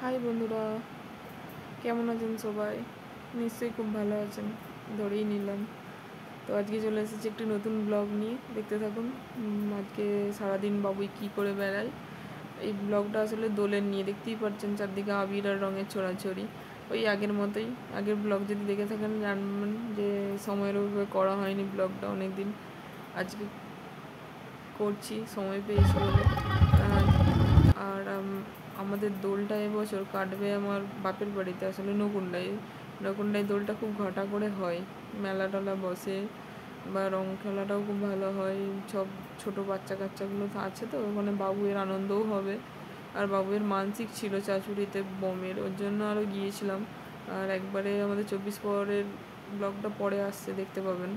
High বন্ধুরা, কেমন আছেন সবাই? নিশ্চয়ই খুব ভালো আছেন, ধরেই নিলাম। তো আজকে চলে এসেছি একটি নতুন ব্লগ নিয়ে, দেখতে থাকুন। আজকে সারাদিন বাবুই কী করে বেড়ায়। এই ব্লগটা আসলে দোলের নিয়ে, দেখতেই পাচ্ছেন চারদিকে আবির আর রঙের ছড়াছড়ি। ওই আগের মতোই, আগের ব্লগ যদি দেখে থাকেন জানবেন যে সময়ের উপরে করা হয়নি ব্লগটা অনেক দিন। আজকে করছি সময় পেয়েছি বলে। আর আমাদের দোলটা এবছর কাটবে আমার বাপের বাড়িতে, আসলে নকুণ্ডায় দোলটা খুব ঘটা করে হয়। মেলা টেলা বসে বা রং খেলাটাও খুব ভালো হয়। সব ছোটো বাচ্চা কাচ্চাগুলো আছে, তো ওখানে বাবুয়ের আনন্দও হবে। আর বাবুয়ের মানসিক ছিল চাচুরিতে বোমের, ওর জন্য আরও গিয়েছিলাম। আর একবারে আমাদের 24 প্রহরের ব্লগটা পরে আসছে, দেখতে পাবেন।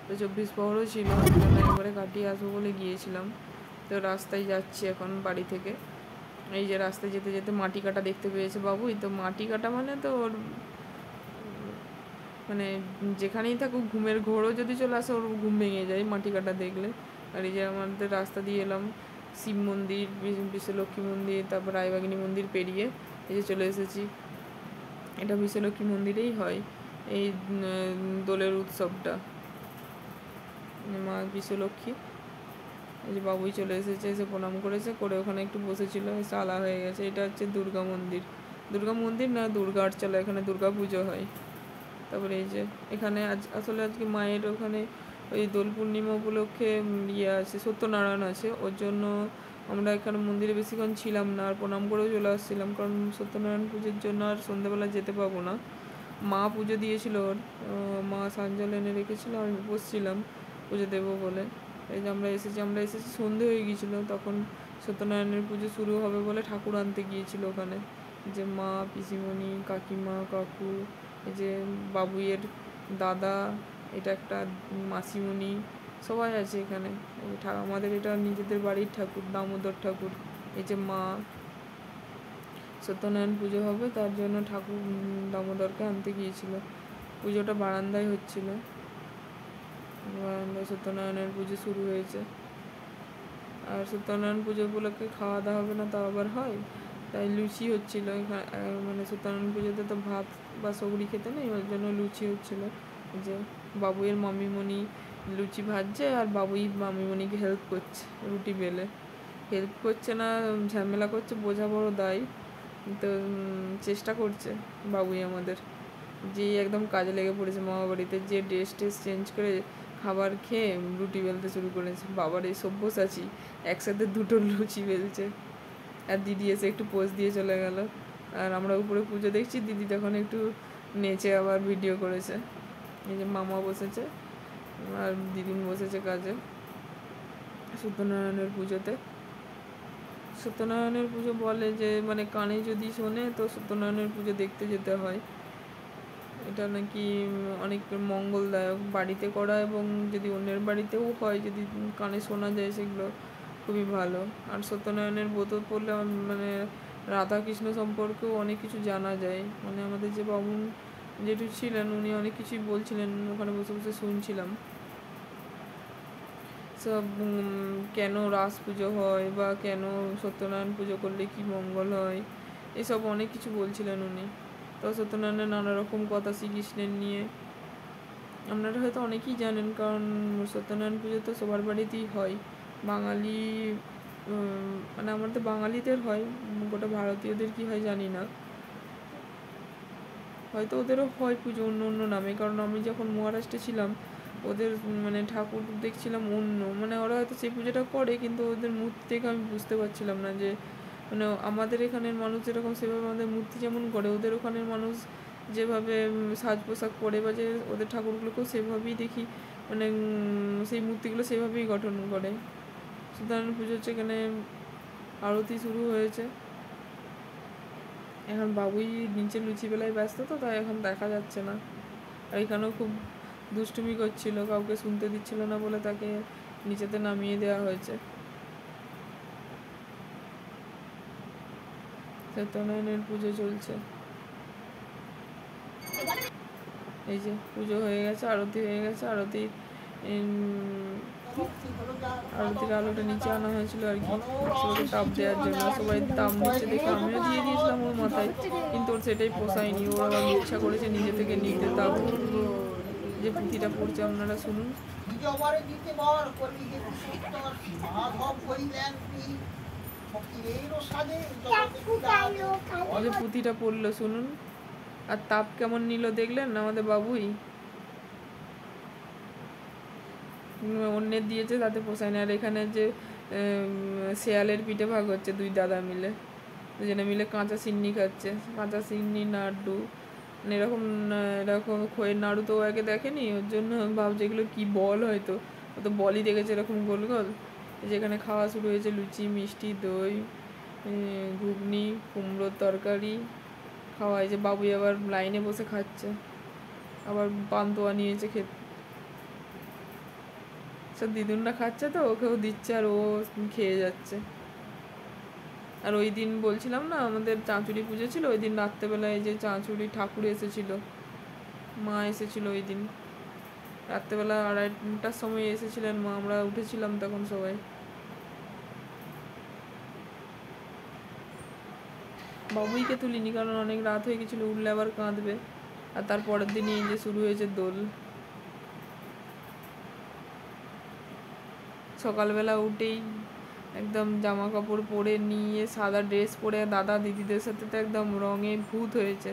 তো 24 প্রহরও ছিল, জন্য একবারে কাটিয়ে আসবো বলে গিয়েছিলাম। তো রাস্তায় যাচ্ছি এখন বাড়ি থেকে। এই যে রাস্তায় যেতে যেতে মাটি কাটা দেখতে পেয়েছে বাবুই। তো মাটি কাটা মানে তো ওর মানে যেখানেই থাকুক ঘুমের ঘোরও যদি চলে আসে ওর ঘুম ভেঙে যায় মাটি কাটা দেখলে। আর এই যে আমাদের রাস্তা দিয়ে এলাম শিব মন্দির, বিশ্বলক্ষ্মী মন্দির, তারপর রায়বাগিনী মন্দির পেরিয়ে এই যে চলে এসেছি। এটা বিশ্বলক্ষ্মী মন্দিরেই হয় এই দোলের উৎসবটা, মা বিশ্বলক্ষ্মী। এই যে বাবুই চলে এসেছে, এসে প্রণাম করেছে, করে ওখানে একটু বসেছিল, সালা হয়ে গেছে। এটা হচ্ছে দুর্গা মন্দির, দুর্গা মন্দির না দুর্গা আটচালা, এখানে দুর্গা পুজো হয়। তারপরে এই যে এখানে আসলে আজকে মায়ের ওখানে ওই দোল পূর্ণিমা উপলক্ষে ইয়ে আছে, সত্যনারায়ণ আছে, ওর জন্য আমরা এখানে মন্দিরে বেশিক্ষণ ছিলাম না, আর প্রণাম করেও চলে আসছিলাম, কারণ সত্যনারায়ণ পুজোর জন্য আর সন্ধ্যেবেলা যেতে পাবো না। মা পুজো দিয়েছিল ওর, মা সাঞ্জল এনে রেখেছিলো, আমি বসছিলাম পুজো দেবো বলে। এই যে আমরা এসেছি সন্ধে হয়ে গিয়েছিলো, তখন সত্যনারায়ণের পুজো শুরু হবে বলে ঠাকুর আনতে গিয়েছিল ওখানে। যে মা, পিসিমণি, কাকিমা, কাকু, এই যে বাবুইয়ের দাদা, এটা একটা মাসিমণি, সবাই আছে এখানে। আমাদের এটা নিজেদের বাড়ির ঠাকুর, দামোদর ঠাকুর। এই যে মা, সত্যনারায়ণ পুজো হবে তার জন্য ঠাকুর দামোদরকে আনতে গিয়েছিল। পুজোটা বারান্দায় হচ্ছিল, বারান্দায় সত্যনারায়ণের পুজো শুরু হয়েছে। আর সত্যনারায়ণ পুজো উপলক্ষে খাওয়া দাওয়া হবে না, তাও আবার হয়। তাই লুচি হচ্ছিলো মানে সত্যনারায়ণ পুজোতে তো ভাত বা সবরি খেতে নেই, ওর জন্য লুচি হচ্ছিলো। যে বাবুইয়ের মামিমণি লুচি ভাজছে, আর বাবুই মামিমণিকে হেল্প করছে রুটি বেলে। হেল্প করছে না, ঝামেলা করছে, বোঝা বড় দায়। তো চেষ্টা করছে বাবুই আমাদের, যে একদম কাজে লেগে পড়েছে মামা বাড়িতে, যে ড্রেস চেঞ্জ করে খাবার খেয়ে রুটি বেলতে শুরু করেছে। বাবার এই সব্যসাচী একসাথে দুটো লুচি বেলছে। আর দিদি এসে একটু পোজ দিয়ে চলে গেল। আর আমরা উপরে পুজো দেখছি, দিদি তখন একটু নেচে আবার ভিডিও করেছে। এই যে মামা বসেছে আর দিদিন বসেছে কাজে সত্যনারায়ণের পুজোতে। সত্যনারায়ণের পুজো বলে যে মানে কানে যদি শোনে তো সত্যনারায়ণের পুজো দেখতে যেতে হয়। এটা নাকি অনেক মঙ্গলদায়ক বাড়িতে করা, এবং যদি অন্যের বাড়িতেও হয়, যদি কানে শোনা যায় সেগুলো খুবই ভালো। আর সত্যনারায়ণের ব্রত পড়লে মানে রাধাকৃষ্ণ সম্পর্কেও অনেক কিছু জানা যায়। মানে আমাদের যে বামুন যেটু ছিলেন উনি অনেক কিছুই বলছিলেন, ওখানে বসে বসে শুনছিলাম সব। কেন রাস পুজো হয় বা কেন সত্যনারায়ণ পুজো করলে কি মঙ্গল হয়, এসব অনেক কিছু বলছিলেন উনি। তো সত্যনারায়ণের নানা রকম কথা শ্রীকৃষ্ণের নিয়ে আপনারা হয়তো অনেকেই জানেন, কারণ সত্যনারায়ণ পুজো তো সবার বাড়িতেই হয়। বাঙালি মানে আমাদের বাঙালিদের হয়, গোটা ভারতীয়দের কি হয় জানি না, হয়তো ওদেরও হয় পুজো অন্য অন্য নামে। কারণ আমি যখন মহারাষ্ট্রে ছিলাম ওদের মানে ঠাকুর দেখছিলাম অন্য, মানে ওরা হয়তো সেই পুজোটা করে, কিন্তু ওদের মূর্তি দেখে আমি বুঝতে পারছিলাম না যে মানে আমাদের এখানের মানুষ যেরকম সেভাবে আমাদের মূর্তি যেমন করে, ওদের ওখানের মানুষ যেভাবে সাজ পোশাক পরে বা যে ওদের ঠাকুরগুলোকেও সেভাবেই দেখি, মানে সেই মূর্তিগুলো সেভাবেই গঠন করে। সত্যনারায়ণ পুজো হচ্ছে, এখানে আরতি শুরু হয়েছে। এখন বাবুই নিচে লুচি বেলায় ব্যস্ত, তো তাই এখন দেখা যাচ্ছে না। আর এখানেও খুব দুষ্টুমি করছিল, কাউকে শুনতে দিচ্ছিল না বলে তাকে নিচেতে নামিয়ে দেওয়া হয়েছে। সত্যনারায়ণের পুজো চলছে, এই যে পুজো হয়ে গেছে, আরতি হয়ে গেছে। আরতি আরতির আলোটা নিচে আনা হয়েছিল আর কি, সবাইকে তাপ দেওয়ার জন্য। সবাই তাপ নিচ্ছে দেখে আমিও দিয়ে দিয়েছিলাম ওর মাথায়, কিন্তু ওর সেটাই পোষায়নি। ওর আবার ইচ্ছা করেছে নিজে থেকে নিতে তাপ। যে পুঁথিটা পড়ছে আপনারা শুনুন। যে পুঁথিটা পড়লো শুনুন, আর তাপ কেমন নিল দেখলেন আমাদের বাবুই। অন্যের দিয়েছে তাতে পোষায় না। আর এখানে যে শেয়ালের পিঠে ভাগ হচ্ছে, দুই দাদা মিলে, দুজনে মিলে কাঁচা সিন্নি খাচ্ছে, কাঁচা সিন্নি নাড়ু। মানে এরকম এরকম খইয়ের নাড়ু তো আগে দেখেনি, ওর জন্য ভাবছে এগুলো কী বল, হয়তো ও তো বলই দেখেছে এরকম গোল গোল। যেখানে খাওয়া শুরু হয়েছে, লুচি, মিষ্টি, দই, ঘুগনি, কুমড়োর তরকারি খাওয়া হয়েছে। বাবুই আবার লাইনে বসে খাচ্ছে, আবার পান্তুয়া নিয়েছে খেতে। সব দিদুনরা খাচ্ছে তো ওকেও দিচ্ছে, আর ও খেয়ে যাচ্ছে। আর ওই দিন বলছিলাম না আমাদের চাঁচুরি পুজো ছিল, ওই দিন রাত্রেবেলায় যে চাঁচুরি ঠাকুর এসেছিল, মা এসেছিল ওই দিন রাত্রেবেলা 2:30টার সময় এসেছিলেন মা। আমরা উঠেছিলাম তখন সবাই। বাবুইকে তুলিনি, কারণ অনেক রাত হয়ে গেছিলো, উঠলে আবার কাঁদবে। আর তার পরের দিনই যে শুরু হয়েছে দোল। সকালবেলা উঠেই একদম জামা কাপড় পরে নিয়ে সাদা ড্রেস পরে দাদা দিদিদের সাথে তো একদম রঙে ভূত হয়েছে।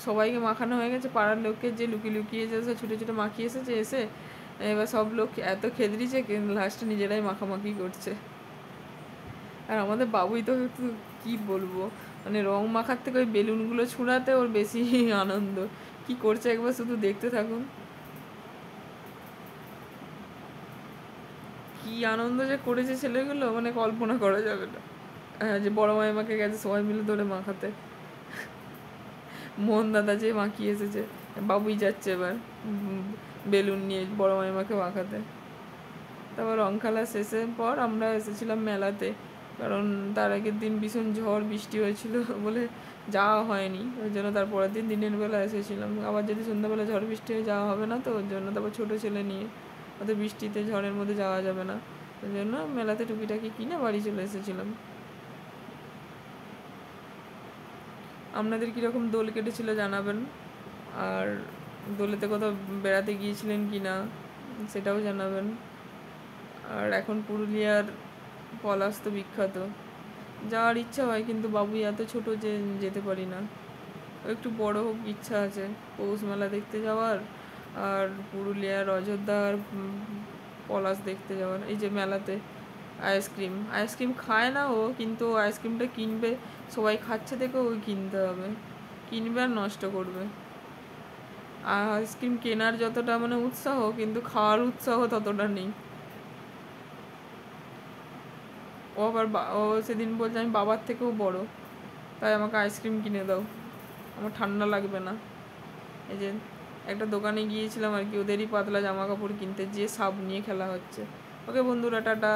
সবাইকে মাখানো হয়ে গেছে, পাড়ার লোককে যে লুকিয়ে লুকিয়ে এসে ছোটো ছোটো মাখিয়ে এসেছে, এসে এবার সব লোক এত খেদড়িছে লাস্টে নিজেরাই মাখামাখি করছে। আর আমাদের বাবুই তো কি বলবো, মানে রং মাখার থেকে ওই বেলুনগুলো ছুঁড়াতে ওর বেশি আনন্দ। কি করছে একবার শুধু দেখতে থাকুন, কি আনন্দ যে করেছে ছেলেগুলো, মানে কল্পনা করা যাবে না। হ্যাঁ, যে বড় মাইমাকে গেছে সবাই মিলে ধরে মাখাতে, মোহন দাদা যে মাখিয়ে এসেছে, বাবুই যাচ্ছে এবার বেলুন নিয়ে বড় মাইমাকে মাখাতে। তারপর রং খেলা শেষের পর আমরা এসেছিলাম মেলাতে, কারণ তার আগের দিন ভীষণ ঝড় বৃষ্টি হয়েছিল বলে যাওয়া হয়নি। ওই জন্য তার পরের দিন দিনের বেলা এসেছিলাম। আবার যদি সন্ধ্যাবেলা ঝড় বৃষ্টি হয়ে যাওয়া হবে না তো, ওর জন্য তারপর ছোটো ছেলে নিয়ে ওদের বৃষ্টিতে ঝড়ের মধ্যে যাওয়া যাবে না, ওই জন্য মেলাতে টুকিটাকি কিনে বাড়ি চলে এসেছিলাম। আপনাদের কীরকম দোল কেটেছিল জানাবেন, আর দোলেতে কোথাও বেড়াতে গিয়েছিলেন কি না সেটাও জানাবেন। আর এখন পুরুলিয়ার পলাশ তো বিখ্যাত, যাওয়ার ইচ্ছা হয়, কিন্তু বাবুই এত ছোট যে যেতে পারি না। একটু বড় হোক, ইচ্ছা আছে পৌষ মেলা দেখতে যাওয়ার, আর পুরুলিয়ার অযোধ্যার পলাশ দেখতে যাওয়ার। এই যে মেলাতে আইসক্রিম খায় না ও, কিন্তু আইসক্রিমটা কিনবে, সবাই খাচ্ছে দেখে ওই কিনতে হবে, কিনবে আর নষ্ট করবে। আর আইসক্রিম কেনার যতটা মানে উৎসাহ, কিন্তু খাওয়ার উৎসাহ ততটা নেই। ও আবার ও সেদিন বলছে আমি বাবার থেকেও বড়, তাই আমাকে আইসক্রিম কিনে দাও, আমার ঠান্ডা লাগবে না। এই যে একটা দোকানে গিয়েছিলাম আর কি, ওদেরই পাতলা জামা কাপড় কিনতে, যে সাব নিয়ে খেলা হচ্ছে। ওকে বন্ধুরা, টাটা।